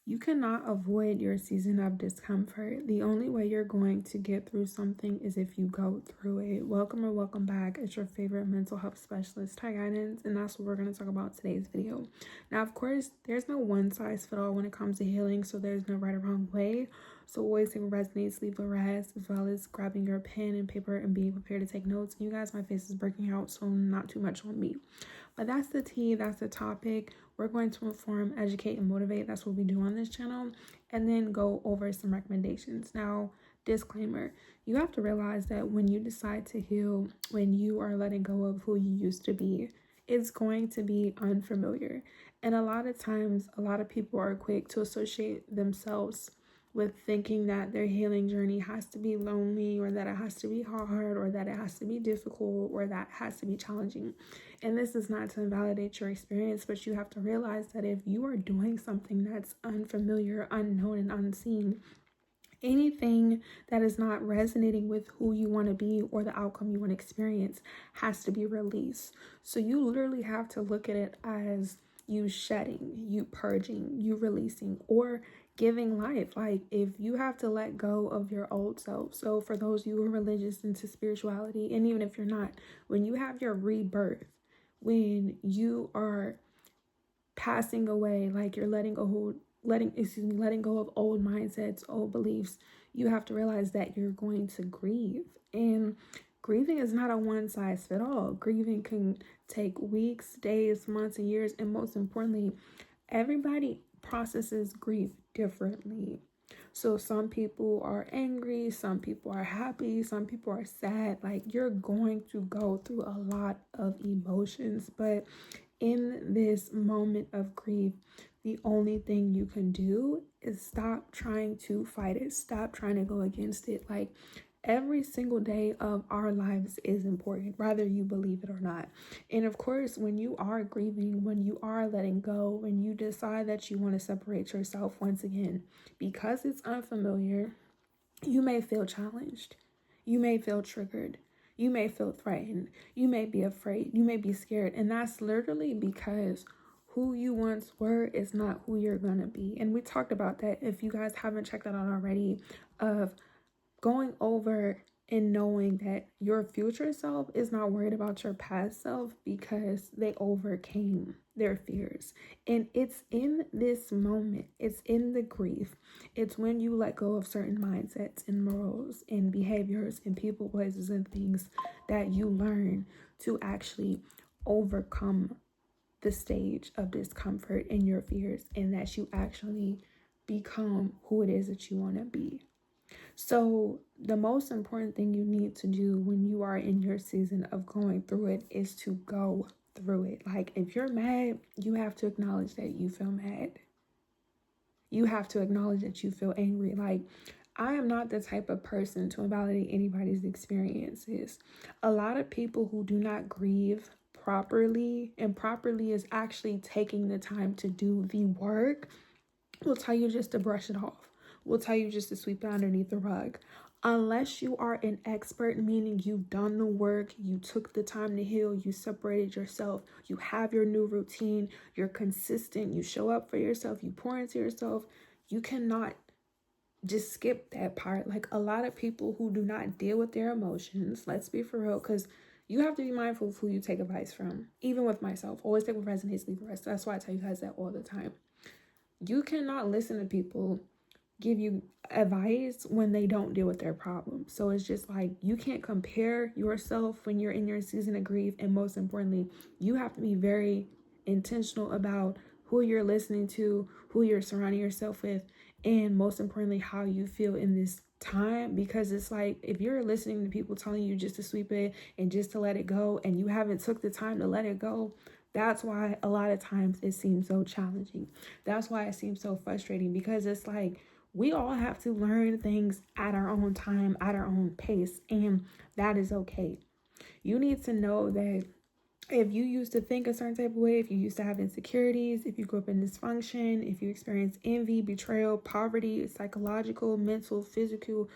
You cannot avoid your season of discomfort. The only way you're going to get through something is if you go through it. Welcome or welcome back. It's your favorite mental health specialist, Ty Guidance, and that's what we're going to talk about today's video. Now, of course, there's no one size fit all when it comes to healing, so there's no right or wrong way. So always if it resonates, leave a rest, as well as grabbing your pen and paper and being prepared to take notes. You guys, my face is breaking out, so not too much on me. But that's the tea, that's the topic. We're going to inform, educate, and motivate. That's what we do on this channel. And then go over some recommendations. Now, disclaimer, you have to realize that when you decide to heal, when you are letting go of who you used to be, it's going to be unfamiliar. And a lot of times, a lot of people are quick to associate themselves with thinking that their healing journey has to be lonely, or that it has to be hard, or that it has to be difficult, or that it has to be challenging. And this is not to invalidate your experience, but you have to realize that if you are doing something that's unfamiliar, unknown, and unseen, anything that is not resonating with who you want to be or the outcome you want to experience has to be released. So you literally have to look at it as you shedding, you purging, you releasing, or giving life. Like, if you have to let go of your old self. So for those of you who are religious into spirituality, and even if you're not, when you have your rebirth, when you are passing away, like you're letting go of old mindsets, old beliefs, you have to realize that you're going to grieve. And grieving is not a one size fit all. Grieving can take weeks, days, months, and years. And most importantly, everybody processes grief differently. So some people are angry, some people are happy, some people are sad. Like, you're going to go through a lot of emotions, but in this moment of grief, the only thing you can do is stop trying to fight it. Stop trying to go against it. Like, every single day of our lives is important, whether you believe it or not. And of course, when you are grieving, when you are letting go, when you decide that you want to separate yourself once again, because it's unfamiliar, you may feel challenged. You may feel triggered. You may feel threatened. You may be afraid. You may be scared. And that's literally because who you once were is not who you're going to be. And we talked about that. If you guys haven't checked that out already, of going over and knowing that your future self is not worried about your past self because they overcame their fears. And it's in this moment, it's in the grief, it's when you let go of certain mindsets and morals and behaviors and people, places, and things that you learn to actually overcome the stage of discomfort and your fears, and that you actually become who it is that you want to be. So the most important thing you need to do when you are in your season of going through it is to go through it. Like, if you're mad, you have to acknowledge that you feel mad. You have to acknowledge that you feel angry. Like, I am not the type of person to invalidate anybody's experiences. A lot of people who do not grieve properly, and properly is actually taking the time to do the work, will tell you just to brush it off. Will tell you just to sweep it underneath the rug. Unless you are an expert, meaning you've done the work, you took the time to heal, you separated yourself, you have your new routine, you're consistent, you show up for yourself, you pour into yourself, you cannot just skip that part. Like, a lot of people who do not deal with their emotions, let's be for real, because you have to be mindful of who you take advice from. Even with myself, always take what resonates, leave the rest. That's why I tell you guys that all the time. You cannot listen to people give you advice when they don't deal with their problems. So it's just like, you can't compare yourself when you're in your season of grief. And most importantly, you have to be very intentional about who you're listening to, who you're surrounding yourself with, and most importantly, how you feel in this time. Because it's like, if you're listening to people telling you just to sweep it and just to let it go, and you haven't took the time to let it go, that's why a lot of times it seems so challenging. That's why it seems so frustrating, because it's like, we all have to learn things at our own time, at our own pace, and that is okay. You need to know that if you used to think a certain type of way, if you used to have insecurities, if you grew up in dysfunction, if you experience envy, betrayal, poverty, psychological, mental, physical,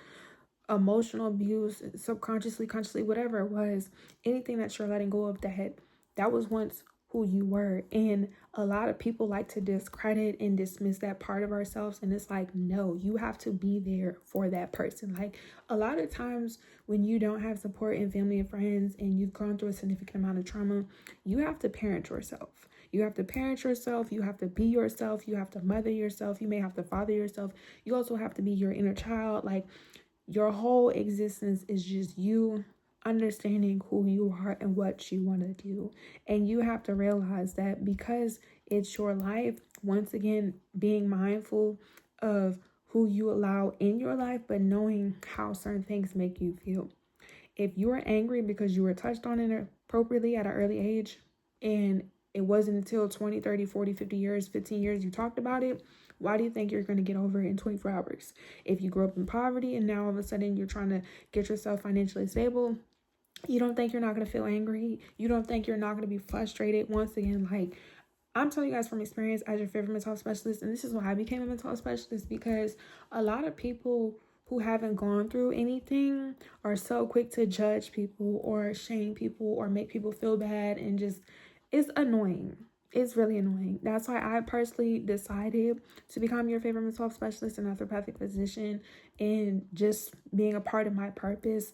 emotional abuse, subconsciously, consciously, whatever it was, anything that you're letting go of, that was once who you were. And a lot of people like to discredit and dismiss that part of ourselves. And it's like, no, you have to be there for that person. Like a lot of times when you don't have support in family and friends and you've gone through a significant amount of trauma, you have to parent yourself. You have to parent yourself. You have to be yourself. You have to mother yourself. You may have to father yourself. You also have to be your inner child. Like your whole existence is just you understanding who you are and what you want to do. And you have to realize that because it's your life, once again, being mindful of who you allow in your life, but knowing how certain things make you feel. If you are angry because you were touched on inappropriately at an early age, and it wasn't until 20, 30, 40, 50 years, 15 years you talked about it, why do you think you're going to get over it in 24 hours? If you grew up in poverty and now all of a sudden you're trying to get yourself financially stable, you don't think you're not going to feel angry? You don't think you're not going to be frustrated? Once again, like, I'm telling you guys from experience as your favorite mental health specialist, and this is why I became a mental health specialist, because a lot of people who haven't gone through anything are so quick to judge people or shame people or make people feel bad, and just, it's annoying. It's really annoying. That's why I personally decided to become your favorite mental health specialist and orthopedic physician, and just being a part of my purpose,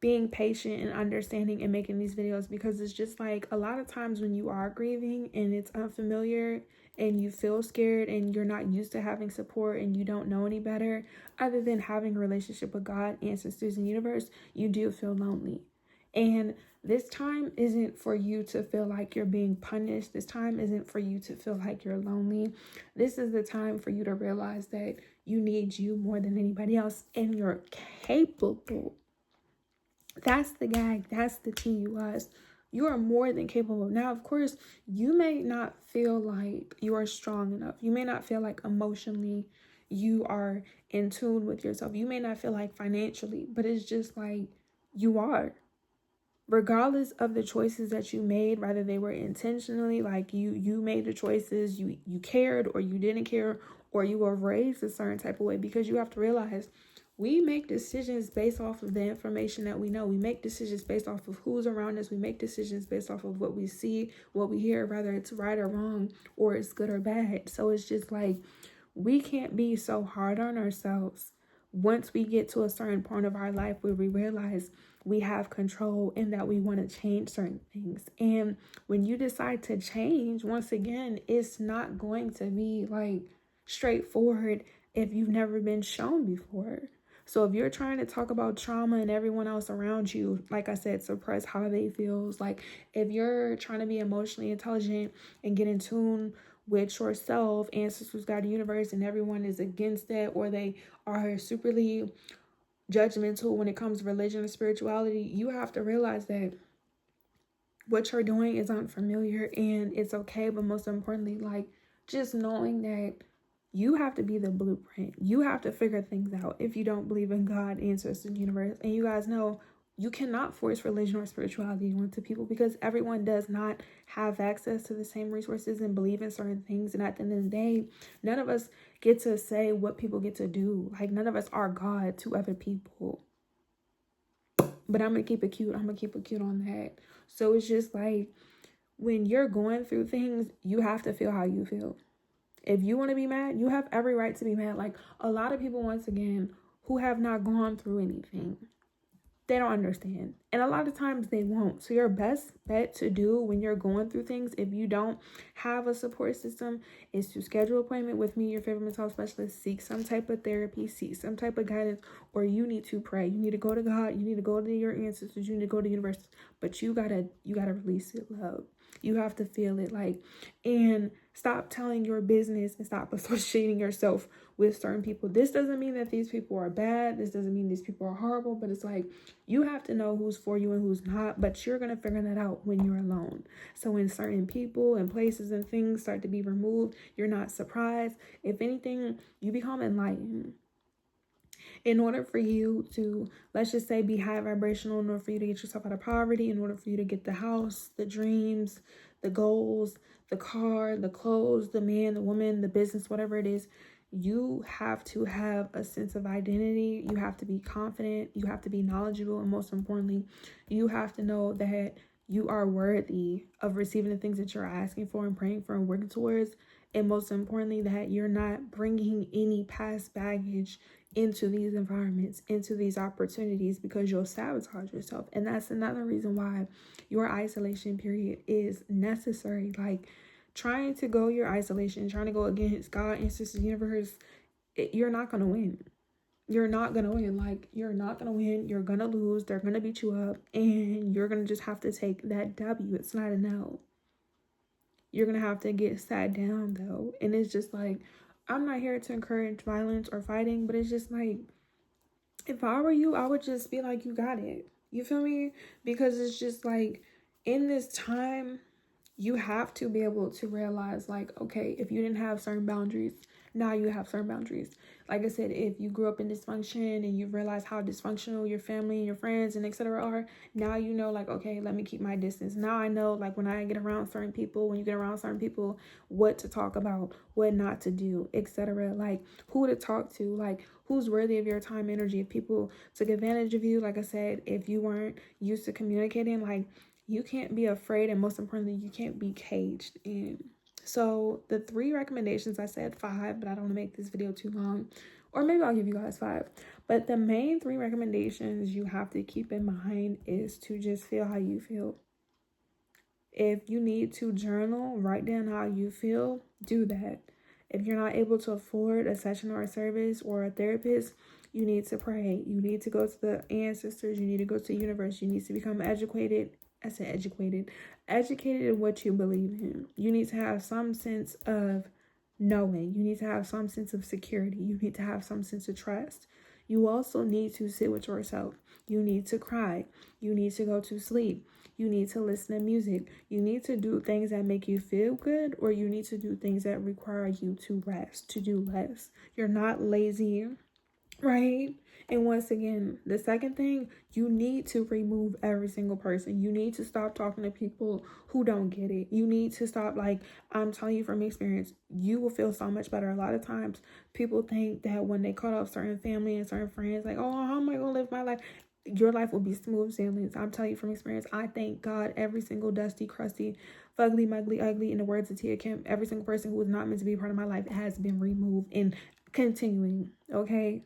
being patient and understanding and making these videos, because it's just like a lot of times when you are grieving and it's unfamiliar and you feel scared and you're not used to having support and you don't know any better other than having a relationship with God, ancestors, and universe, you do feel lonely. And this time isn't for you to feel like you're being punished. This time isn't for you to feel like you're lonely. This is the time for you to realize that you need you more than anybody else, and you're capable. That's the gag. That's the tea, you guys. You are more than capable. Now, of course, you may not feel like you are strong enough. You may not feel like emotionally you are in tune with yourself. You may not feel like financially, but it's just like you are. Regardless of the choices that you made, whether they were intentionally, like you made the choices, you cared or you didn't care, or you were raised a certain type of way, because you have to realize we make decisions based off of the information that we know. We make decisions based off of who's around us. We make decisions based off of what we see, what we hear, whether it's right or wrong, or it's good or bad. So it's just like, we can't be so hard on ourselves once we get to a certain point of our life where we realize we have control and that we want to change certain things. And when you decide to change, once again, it's not going to be like straightforward if you've never been shown before. So if you're trying to talk about trauma and everyone else around you, like I said, suppress how they feels. Like if you're trying to be emotionally intelligent and get in tune with yourself, ancestors, God, the universe, and everyone is against that, or they are superly judgmental when it comes to religion and spirituality, you have to realize that what you're doing is unfamiliar and it's okay. But most importantly, like, just knowing that you have to be the blueprint. You have to figure things out if you don't believe in God, ancestors, universe. And you guys know you cannot force religion or spirituality onto people, because everyone does not have access to the same resources and believe in certain things. And at the end of the day, none of us get to say what people get to do. Like, none of us are God to other people. But I'm going to keep it cute. I'm going to keep it cute on that. So it's just like, when you're going through things, you have to feel how you feel. If you want to be mad, you have every right to be mad. Like a lot of people, once again, who have not gone through anything, they don't understand. And a lot of times they won't. So your best bet to do when you're going through things, if you don't have a support system, is to schedule an appointment with me, your favorite mental health specialist, seek some type of therapy, seek some type of guidance, or you need to pray. You need to go to God. You need to go to your ancestors. You need to go to the universe. But you gotta release it, love. You have to feel it, like, and stop telling your business and stop associating yourself with certain people. This doesn't mean that these people are bad. This doesn't mean these people are horrible, but it's like, you have to know who's for you and who's not, but you're going to figure that out when you're alone. So when certain people and places and things start to be removed, you're not surprised. If anything, you become enlightened. In order for you to, let's just say, be high vibrational, in order for you to get yourself out of poverty, in order for you to get the house, the dreams, the goals, the car, the clothes, the man, the woman, the business, whatever it is, you have to have a sense of identity. You have to be confident. You have to be knowledgeable. And most importantly, you have to know that you are worthy of receiving the things that you're asking for and praying for and working towards. And most importantly, that you're not bringing any past baggage into these environments, into these opportunities, because you'll sabotage yourself. And that's another reason why your isolation period is necessary. Like, trying to go your isolation, trying to go against God, ancestors, universe, you're not going to win. You're not going to win. Like, you're not going to win. You're going to lose. They're going to beat you up. And you're going to just have to take that W. It's not a no. You're going to have to get sat down, though. And it's just like, I'm not here to encourage violence or fighting, but it's just like, if I were you, I would just be like, you got it. You feel me? Because it's just like, in this time, you have to be able to realize, like, okay, if you didn't have certain boundaries, now you have certain boundaries. Like I said, if you grew up in dysfunction and you realize how dysfunctional your family and your friends and etc. are, now you know, like, okay, let me keep my distance. Now I know, like, when I get around certain people, when you get around certain people, what to talk about, what not to do, etc. Like, who to talk to, like, who's worthy of your time, energy. If people took advantage of you, like I said, if you weren't used to communicating, like, you can't be afraid, and most importantly, you can't be caged in. So the 3 recommendations, I said 5, but I don't want to make this video too long, or maybe I'll give you guys 5. But the main 3 recommendations you have to keep in mind is to just feel how you feel. If you need to journal, write down how you feel, do that. If you're not able to afford a session or a service or a therapist, you need to pray. You need to go to the ancestors. You need to go to the universe. You need to become educated. I said educated in what you believe in. You need to have some sense of knowing. You need to have some sense of security. You need to have some sense of trust. You also need to sit with yourself. You need to cry. You need to go to sleep. You need to listen to music. You need to do things that make you feel good, or you need to do things that require you to rest, to do less. You're not lazy, right? And once again, the second thing, you need to remove every single person. You need to stop talking to people who don't get it. You need to stop, like, I'm telling you from experience, you will feel so much better. A lot of times people think that when they cut off certain family and certain friends, like, oh, how am I going to live my life? Your life will be smooth sailing. I'm telling you from experience. I thank God every single dusty, crusty, fugly, muggly, ugly, in the words of Tia Kemp, every single person who was not meant to be a part of my life has been removed and continuing, okay?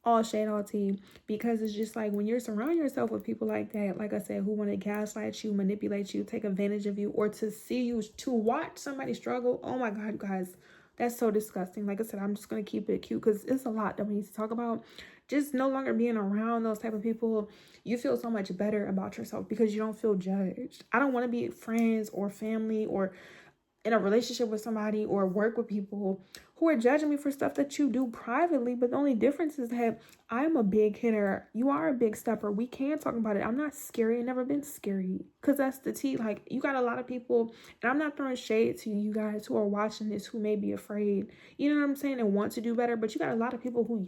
All shade, all tea, because it's just like, when you're surrounding yourself with people like that, like I said, who want to gaslight you, manipulate you, take advantage of you, or to see you, to watch somebody struggle, oh my God, guys, that's so disgusting. Like I said, I'm just going to keep it cute because it's a lot that we need to talk about. Just no longer being around those type of people, you feel so much better about yourself because you don't feel judged. I don't want to be friends or family or in a relationship with somebody or work with people who are judging me for stuff that you do privately. But the only difference is that I'm a big hitter. You are a big stepper. We can talk about it. I'm not scary. I've never been scary, because that's the tea. Like, you got a lot of people, and I'm not throwing shade to you guys who are watching this who may be afraid, you know what I'm saying, and want to do better. But you got a lot of people who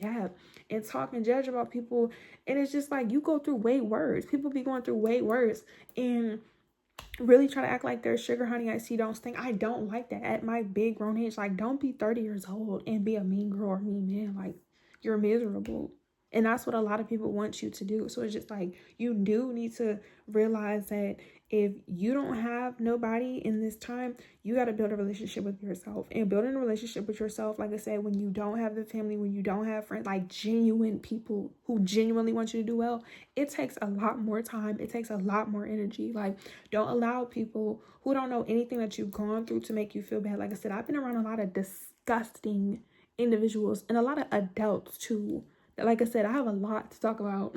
and talk and judge about people. And it's just like, you go through way worse. People be going through way worse. And really try to act like they're sugar honey I see don't stink. I don't like that at my big grown age. Like, don't be 30 years old and be a mean girl or mean man. Like, you're miserable. And that's what a lot of people want you to do. So it's just like, you do need to realize that if you don't have nobody in this time, you got to build a relationship with yourself. And building a relationship with yourself, like I said, when you don't have the family, when you don't have friends, like genuine people who genuinely want you to do well, it takes a lot more time. It takes a lot more energy. Like, don't allow people who don't know anything that you've gone through to make you feel bad. Like I said, I've been around a lot of disgusting individuals and a lot of adults too. Like I said, I have a lot to talk about.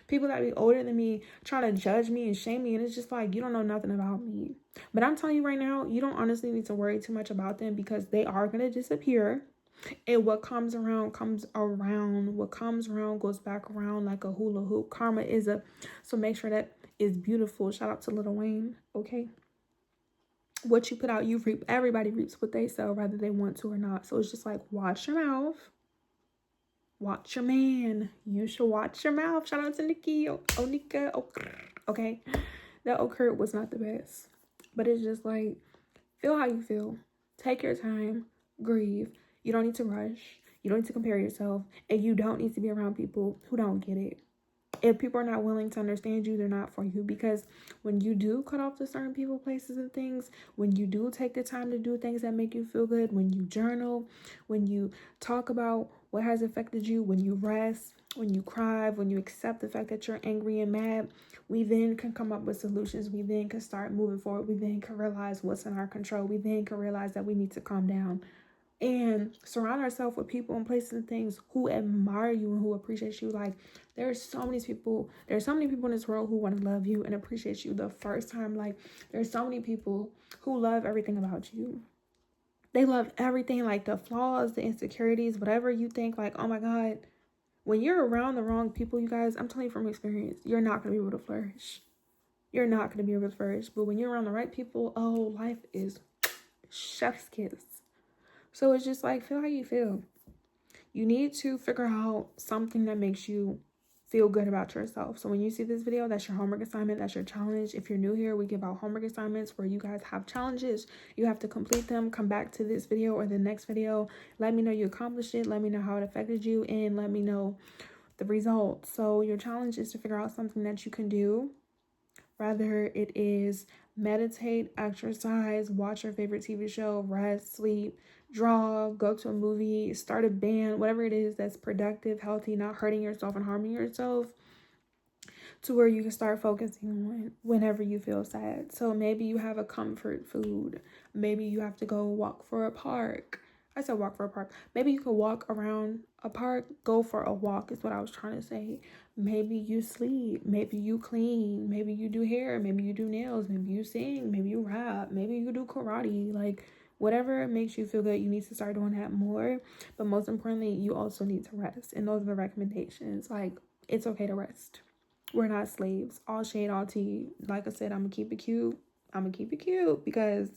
People that be older than me trying to judge me and shame me. And it's just like, you don't know nothing about me. But I'm telling you right now, you don't honestly need to worry too much about them, because they are going to disappear. And what comes around comes around. What comes around goes back around like a hula hoop. Karma is so make sure that is beautiful. Shout out to Lil Wayne. Okay. What you put out, you reap. Everybody reaps what they sow, whether they want to or not. So it's just like, watch your mouth. Watch your man. You should watch your mouth. Shout out to Nikki. Onika. Okay. That Kurt was not the best. But it's just like, feel how you feel. Take your time. Grieve. You don't need to rush. You don't need to compare yourself. And you don't need to be around people who don't get it. If people are not willing to understand you, they're not for you. Because when you do cut off to certain people, places, and things, when you do take the time to do things that make you feel good, when you journal, when you talk about what has affected you, when you rest, when you cry, when you accept the fact that you're angry and mad, we then can come up with solutions. We then can start moving forward. We then can realize what's in our control. We then can realize that we need to calm down and surround ourselves with people and places and things who admire you and who appreciate you. Like, there's so many people in this world who want to love you and appreciate you the first time. Like, there's so many people who love everything about you. They love everything, like the flaws, the insecurities, whatever you think, like, oh my God. When you're around the wrong people, you guys, I'm telling you from experience, you're not going to be able to flourish. You're not going to be able to flourish. But when you're around the right people, oh, life is chef's kiss. So it's just like, feel how you feel. You need to figure out something that makes you feel good about yourself. So when you see this video, that's your homework assignment. That's your challenge. If you're new here, we give out homework assignments where you guys have challenges. You have to complete them. Come back to this video or the next video. Let me know you accomplished it. Let me know how it affected you. And let me know the results. So your challenge is to figure out something that you can do. Whether it is meditate, exercise, watch your favorite TV show, rest, sleep, draw, go to a movie, start a band, whatever it is that's productive, healthy, not hurting yourself and harming yourself, to where you can start focusing on whenever you feel sad. So maybe you have a comfort food. Maybe you have to go walk for a park. I said walk for a park. Maybe you could walk around a park, go for a walk is what I was trying to say. Maybe you sleep. Maybe you clean. Maybe you do hair. Maybe you do nails. Maybe you sing. Maybe you rap. Maybe you do karate. Like, whatever makes you feel good, you need to start doing that more. But most importantly, you also need to rest. And those are the recommendations. Like, it's okay to rest. We're not slaves. All shade, all tea. Like I said, I'm going to keep it cute. I'm going to keep it cute because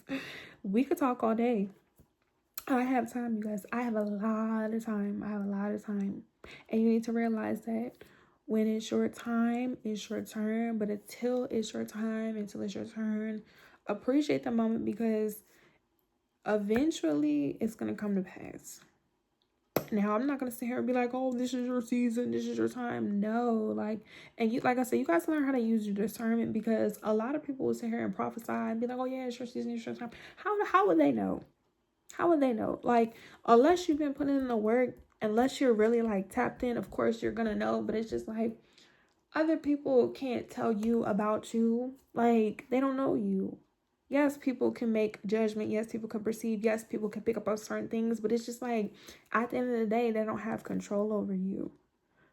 we could talk all day. I have time, you guys. I have a lot of time. And you need to realize that when it's your time, it's your turn. But until it's your time, until it's your turn, appreciate the moment because eventually it's going to come to pass. Now, I'm not going to sit here and be like, oh, this is your season, this is your time. No, like I said, you guys learn how to use your discernment because a lot of people will sit here and prophesy and be like, oh, yeah, it's your season, it's your time. How would they know? How would they know? Like, unless you've been putting in the work, unless you're really like tapped in, of course you're gonna know. But it's just like other people can't tell you about you. Like, they don't know you. Yes, people can make judgment. Yes, people can perceive. Yes, people can pick up on certain things. But it's just like at the end of the day, they don't have control over you.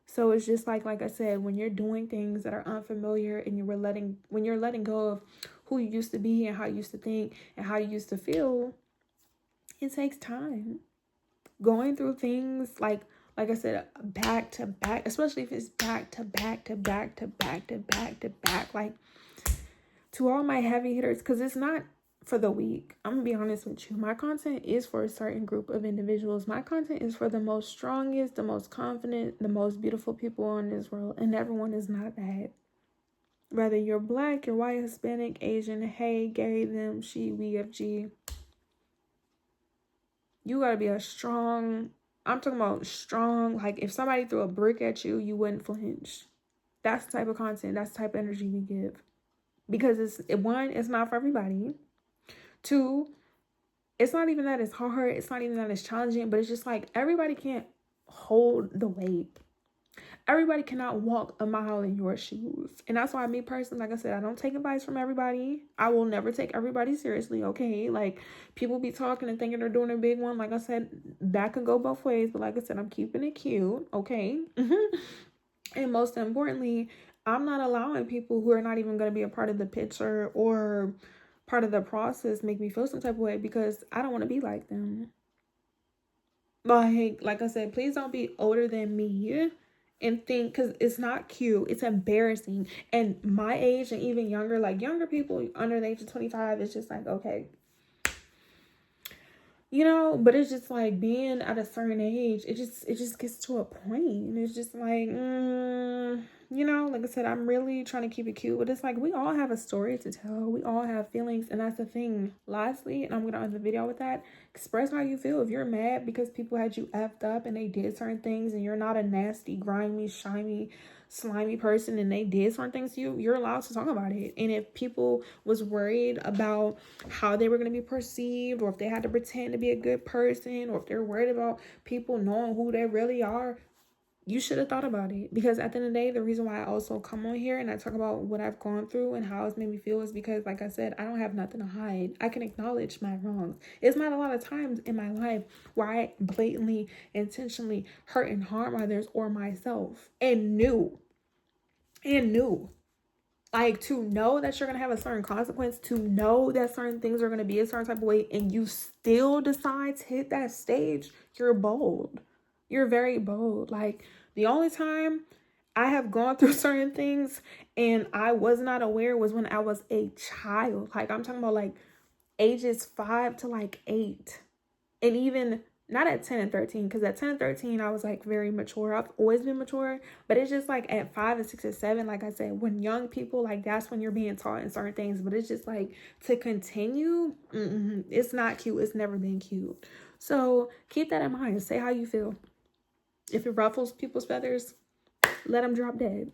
So it's just like I said, when you're doing things that are unfamiliar and when you're letting go of who you used to be and how you used to think and how you used to feel, it takes time. Going through things like I said, back to back, especially if it's back to back to back to back to back to back. Like, to all my heavy hitters, because it's not for the weak. I'm gonna be honest with you. My content is for a certain group of individuals. My content is for the most strongest, the most confident, the most beautiful people in this world, and everyone is not that. Whether you're black, you're white, Hispanic, Asian, hey, gay, them, she, we, FG. You gotta be I'm talking about strong. Like, if somebody threw a brick at you, you wouldn't flinch. That's the type of content, that's the type of energy we give. Because it's not for everybody. 2, it's not even that it's hard. It's not even that it's challenging. But it's just like everybody can't hold the weight. Everybody cannot walk a mile in your shoes. And that's why me personally, like I said, I don't take advice from everybody. I will never take everybody seriously, okay? Like, people be talking and thinking they're doing a big one. Like I said, that could go both ways. But like I said, I'm keeping it cute, okay? And most importantly, I'm not allowing people who are not even going to be a part of the picture or part of the process make me feel some type of way because I don't want to be like them. Like I said, please don't be older than me and think, because it's not cute. It's embarrassing. And my age and even younger, like younger people under the age of 25, it's just like, okay. You know, but it's just like being at a certain age, it just gets to a point. And it's just like, you know, like I said, I'm really trying to keep it cute, but it's like we all have a story to tell. We all have feelings, and that's the thing. Lastly, and I'm gonna end the video with that. Express how you feel. If you're mad because people had you effed up and they did certain things, and you're not a nasty, grimy, slimy person, and they did certain things to you, you're allowed to talk about it. And if people was worried about how they were gonna be perceived, or if they had to pretend to be a good person, or if they're worried about people knowing who they really are, you should have thought about it. Because at the end of the day, the reason why I also come on here and I talk about what I've gone through and how it's made me feel is because, like I said, I don't have nothing to hide. I can acknowledge my wrongs. It's not a lot of times in my life where I blatantly, intentionally hurt and harm others or myself and knew. Like, to know that you're going to have a certain consequence, to know that certain things are going to be a certain type of way, and you still decide to hit that stage, you're bold. You're very bold. Like, the only time I have gone through certain things and I was not aware was when I was a child. Like, I'm talking about like ages 5 to like 8. And even not at 10 and 13, because at 10 and 13, I was like very mature. I've always been mature, but it's just like at 5 and 6 and 7, like I said, when young people, like that's when you're being taught in certain things. But it's just like to continue, it's not cute. It's never been cute. So keep that in mind. Say how you feel. If it ruffles people's feathers, let them drop dead.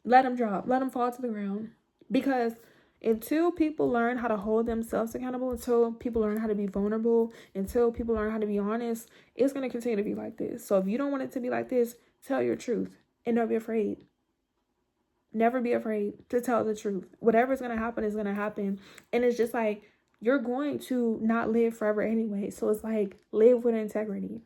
Let them drop. Let them fall to the ground. Because until people learn how to hold themselves accountable, until people learn how to be vulnerable, until people learn how to be honest, it's going to continue to be like this. So if you don't want it to be like this, tell your truth and don't be afraid. Never be afraid to tell the truth. Whatever's going to happen is going to happen. And it's just like, you're going to not live forever anyway. So it's like, live with integrity.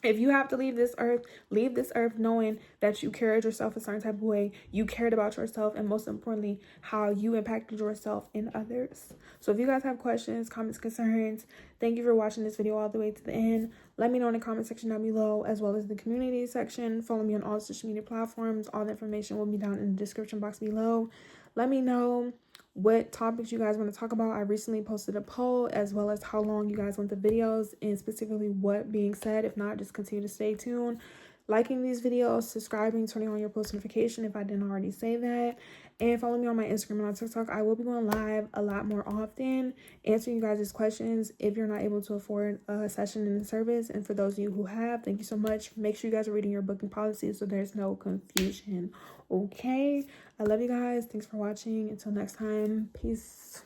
If you have to leave this earth knowing that you carried yourself a certain type of way, you cared about yourself, and most importantly, how you impacted yourself and others. So if you guys have questions, comments, concerns, thank you for watching this video all the way to the end. Let me know in the comment section down below, as well as the community section. Follow me on all social media platforms. All the information will be down in the description box below. Let me know what topics you guys want to talk about. I recently posted a poll, as well as how long you guys want the videos and specifically what being said. If not, just continue to stay tuned, liking these videos, subscribing, turning on your post notification if I didn't already say that, and follow me on my Instagram and on TikTok. I will be going live a lot more often, answering you guys' questions if you're not able to afford a session in the service. And for those of you who have, thank you so much. Make sure you guys are reading your booking policies so there's no confusion. Okay, I love you guys. Thanks for watching. Until next time, peace.